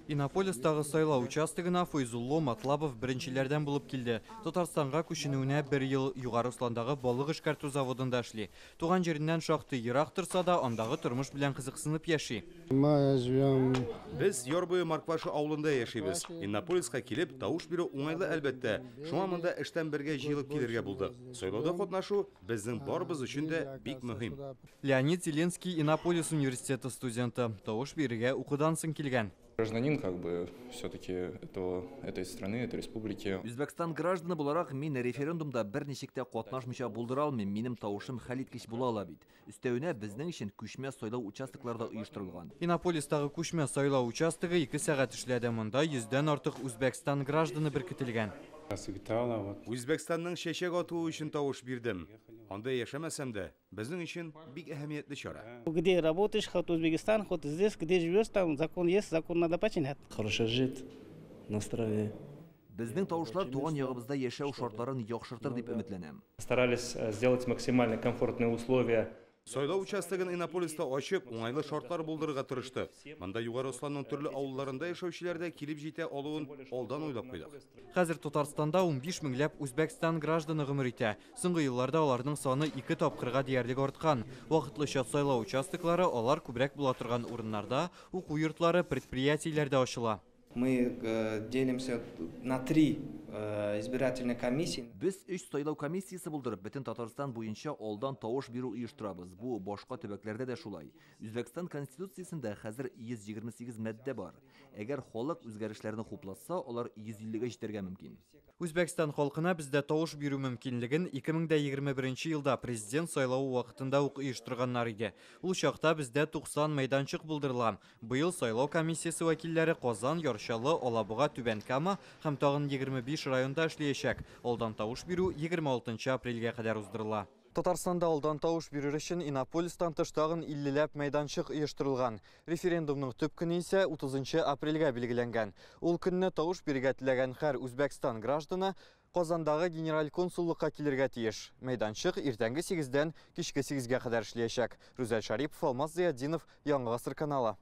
Иннополистагы сайлау участогына Фойзулло Матлабов беренчеләрдән булып килде. Татарстанга күченүенә 1 ел Югары Русландагы балык эшкәртү заводында эшли. Туган җиреннән шактый ерак торса да, андагы тормыш белән кызыксынып яши. Без Йорбы Марквашы авылында яшибез. Иннополиска килеп, тавыш бирү уңайлы әлбәттә. Шуңа монда эштән бергә җыелып килергә булдык. Сайлауда катнашу безнең барыбыз өчен дә бик мөһим. Леонид Зеленский Иннополис университеты студенты. Тавыш бирергә укудан соң килгән. Гражданин все-таки этой страны, этой республики. Үзбәкстан гражданы буларак мин референдумда бер ничектә катнашмыйча булдыра алмыйм. Минем тавышым хәлиткеч була ала бит. Өстәвенә безнең өчен күчмә сайлау участокларда оештырылган. Иннополистагы күчмә сайлау участогы 2 сәгать эшләде. Монда 100дән артык Үзбәкстан гражданы беркетелгән. Үзбәкстанның чәчәк атуы өчен тавыш бирдем. Анда яшәмәсәм дә, безнең өчен бик әһәмиятле чара. Где работаешь, хоть Узбекистан, хоть здесь, где живешь, там закон есть, закон надо починять. Хорошо жить на стране. Безнең тавышлар туган ягыбызда яшәү шартларын яхшыртыр дип өметләнәм. Старались сделать максимально комфортные условия. Сайлау участогын Иннополиста ачып, уңайлы шартлар булдырырга тырыштык. Монда Югары Русланның төрле авылларында яшәүчеләр дә килеп җитә алуын алдан уйлап куйдык. Хәзер Татарстанда 15 меңләп Үзбәкстан гражданы гомер итә. Соңгы елларда аларның саны 2 тапкырга диярлек арткан. Вакытлыча сайлау участоклары алар күбрәк була торган урыннарда, уку йортлары, предприятиеләрдә ачыла. Мы делимся на 3 избирательные комиссии. Без 3 сайлау комиссиясе булдырып, бөтен Татарстан буенча алдан тавыш бирү оештырабыз. Бу башка төбәкләрдә дә шулай. Үзбәкстан конституциясендә хәзер 128 мадда бар. Әгәр халык үзгәрешләрне хупласа, алар 150гә җитәргә мөмкин. Үзбәкстан халкына бездә тавыш бирү мөмкинлеген 2021 елда президент сайлауы вакытында ук оештырганнар иде. Ул чакта бездә 90 мәйданчык булдырылган. Быел сайлау комиссиясе вәкилләре Казан, Яршалы, Алабуга, Түбән-Кама һәм тагын 25 районда эшләячәк. Алдан тавыш бирү 26 апрельгә кадәр уздырыла. Татарстанда алдан тавыш бирер өчен Иннополистан тыш тагын 50ләп мәйданчык оештырылган. Референдумның төп көне исә 30 апрельгә билгеләнгән. Ул көнне тавыш бирергә теләгән һәр Үзбәкстан гражданы Казандагы генераль консуллыкка килергә тиеш. Мәйданчык иртәнге 8дән кичке 8гә кадәр эшләячәк. Рүзәл Шарипов, Алмаз Зияддинов, Яңа Гасыр каналы.